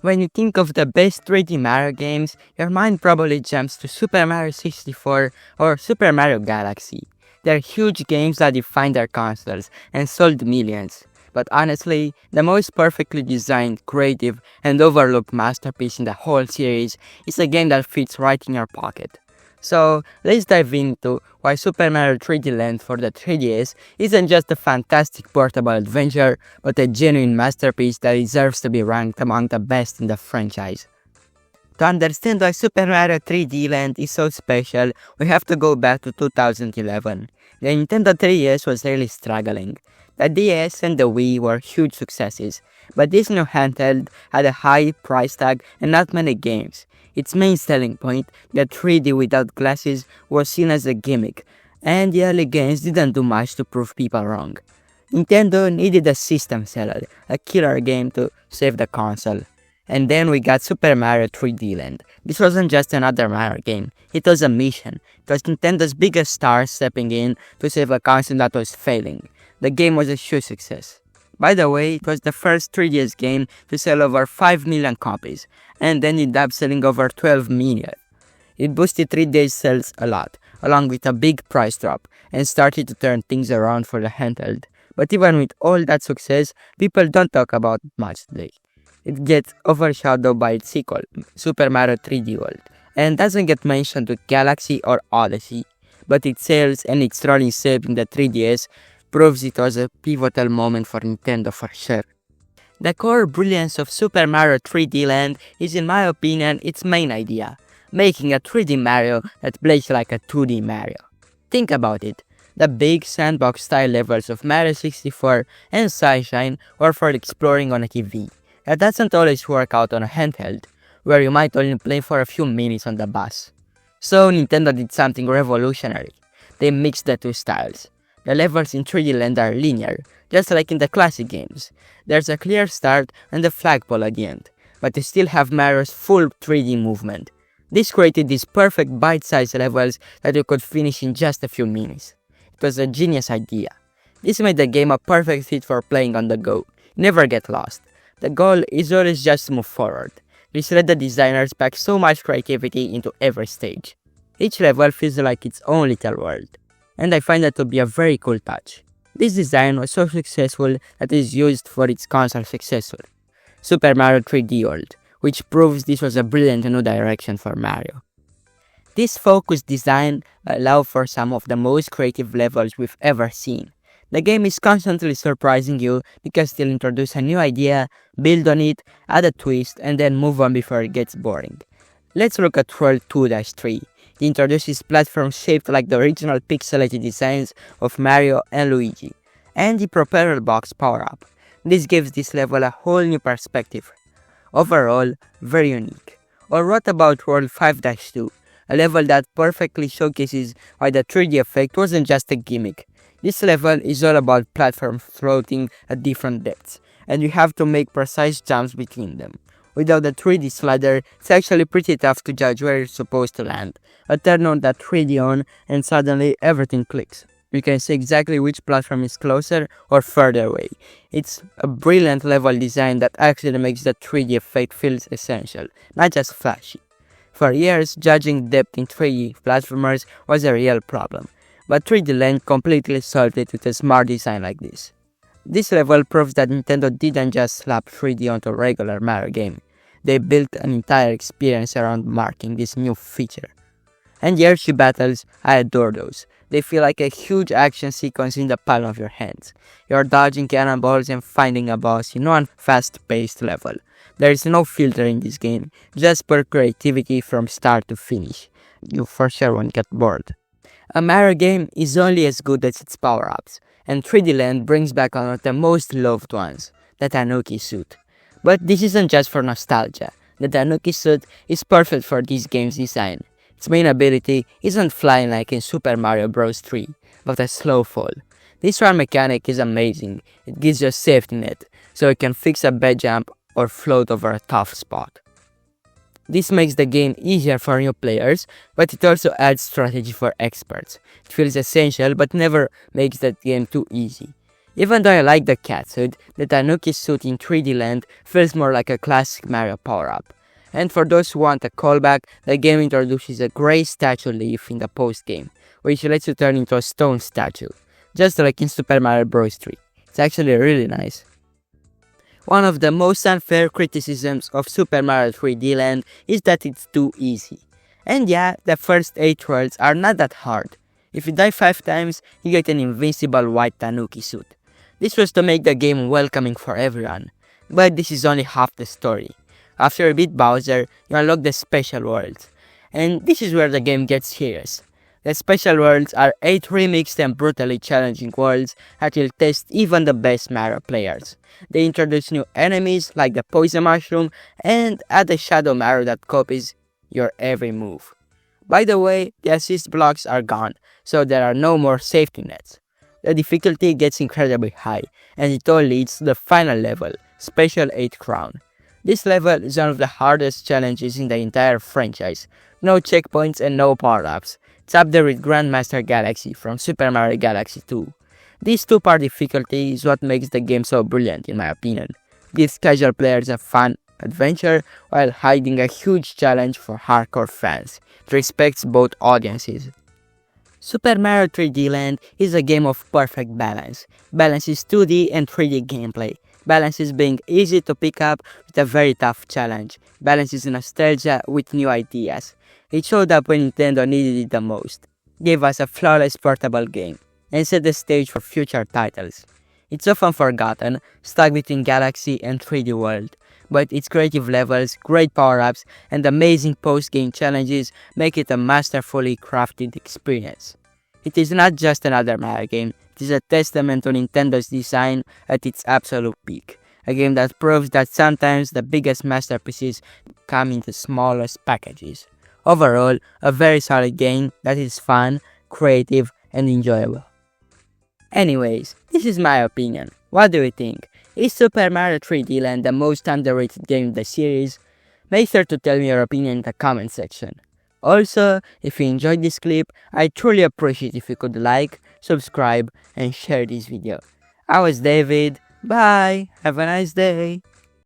When you think of the best 3D Mario games, your mind probably jumps to Super Mario 64 or Super Mario Galaxy. They're huge games that defined their consoles and sold millions. But honestly, the most perfectly designed, creative, and overlooked masterpiece in the whole series is a game that fits right in your pocket. So, let's dive into why Super Mario 3D Land for the 3DS isn't just a fantastic portable adventure, but a genuine masterpiece that deserves to be ranked among the best in the franchise. To understand why Super Mario 3D Land is so special, we have to go back to 2011. The Nintendo 3DS was really struggling. The DS and the Wii were huge successes, but this new handheld had a high price tag and not many games. Its main selling point, the 3D without glasses, was seen as a gimmick, and the early games didn't do much to prove people wrong. Nintendo needed a system seller, a killer game to save the console. And then we got Super Mario 3D Land. This wasn't just another Mario game, it was a mission. It was Nintendo's biggest star stepping in to save a console that was failing. The game was a huge success. By the way, it was the first 3DS game to sell over 5 million copies, and ended up selling over 12 million. It boosted 3DS sales a lot, along with a big price drop, and started to turn things around for the handheld. But even with all that success, people don't talk about it much today. It gets overshadowed by its sequel, Super Mario 3D World, and doesn't get mentioned with Galaxy or Odyssey, but its sales and its role in saving the 3DS proves it was a pivotal moment for Nintendo for sure. The core brilliance of Super Mario 3D Land is in my opinion its main idea, making a 3D Mario that plays like a 2D Mario. Think about it, the big sandbox style levels of Mario 64 and Sunshine were for exploring on a TV. That doesn't always work out on a handheld, where you might only play for a few minutes on the bus. So Nintendo did something revolutionary. They mixed the two styles. The levels in 3D Land are linear, just like in the classic games. There's a clear start and a flagpole at the end, but you still have Mario's full 3D movement. This created these perfect bite-sized levels that you could finish in just a few minutes. It was a genius idea. This made the game a perfect fit for playing on the go. Never get lost. The goal is always just to move forward. This let the designers pack so much creativity into every stage. Each level feels like its own little world, and I find that to be a very cool touch. This design was so successful that it is used for its console successor, Super Mario 3D World, which proves this was a brilliant new direction for Mario. This focused design allowed for some of the most creative levels we've ever seen. The game is constantly surprising you because they'll introduce a new idea, build on it, add a twist, and then move on before it gets boring. Let's look at World 2-3. It introduces platforms shaped like the original pixelated designs of Mario and Luigi, and the propeller box power-up. This gives this level a whole new perspective. Overall, very unique. Or what about World 5-2, a level that perfectly showcases why the 3D effect wasn't just a gimmick. This level is all about platforms floating at different depths, and you have to make precise jumps between them. Without the 3D slider, it's actually pretty tough to judge where you're supposed to land. But turn on that 3D on, and suddenly everything clicks. You can see exactly which platform is closer or further away. It's a brilliant level design that actually makes the 3D effect feel essential, not just flashy. For years, judging depth in 3D platformers was a real problem, but 3D Land completely solved it with a smart design like this. This level proves that Nintendo didn't just slap 3D onto a regular Mario game. They built an entire experience around marking this new feature. And the Yoshi battles, I adore those. They feel like a huge action sequence in the palm of your hands. You're dodging cannonballs and finding a boss in one fast-paced level. There is no filter in this game, just pure creativity from start to finish. You for sure won't get bored. A Mario game is only as good as its power-ups, and 3D Land brings back one of the most loved ones, the Tanooki Suit. But this isn't just for nostalgia. The Tanooki Suit is perfect for this game's design. Its main ability isn't flying like in Super Mario Bros. 3, but a slow fall. This run mechanic is amazing. It gives you a safety net, so you can fix a bad jump or float over a tough spot. This makes the game easier for new players, but it also adds strategy for experts. It feels essential but never makes that game too easy. Even though I like the cat suit, the Tanooki Suit in 3D Land feels more like a classic Mario power-up. And for those who want a callback, the game introduces a grey statue leaf in the post-game, which lets you turn into a stone statue, just like in Super Mario Bros. 3. It's actually really nice. One of the most unfair criticisms of Super Mario 3D Land is that it's too easy. And yeah, the first 8 worlds are not that hard. If you die 5 times, you get an invincible white Tanooki suit. This was to make the game welcoming for everyone. But this is only half the story. After you beat Bowser, you unlock the special worlds. And this is where the game gets serious. The special worlds are 8 remixed and brutally challenging worlds that will test even the best Mario players. They introduce new enemies like the Poison Mushroom and add a Shadow Mario that copies your every move. By the way, the assist blocks are gone, so there are no more safety nets. The difficulty gets incredibly high, and it all leads to the final level, Special 8 Crown. This level is one of the hardest challenges in the entire franchise. No checkpoints and no power-ups. It's up there with Grandmaster Galaxy from Super Mario Galaxy 2. This 2-part difficulty is what makes the game so brilliant in my opinion. Gives casual players a fun adventure while hiding a huge challenge for hardcore fans. It respects both audiences. Super Mario 3D Land is a game of perfect balance. Balances 2D and 3D gameplay. Balances being easy to pick up with a very tough challenge. Balances nostalgia with new ideas. It showed up when Nintendo needed it the most. Gave us a flawless portable game, and set the stage for future titles. It's often forgotten, stuck between Galaxy and 3D World, but its creative levels, great power-ups, and amazing post-game challenges make it a masterfully crafted experience. It is not just another Mario game, it is a testament to Nintendo's design at its absolute peak. A game that proves that sometimes the biggest masterpieces come in the smallest packages. Overall, a very solid game that is fun, creative, and enjoyable. Anyways, this is my opinion. What do you think? Is Super Mario 3D Land the most underrated game in the series? Make sure to tell me your opinion in the comment section. Also, if you enjoyed this clip, I'd truly appreciate if you could like, subscribe, and share this video. I was David. Bye. Have a nice day.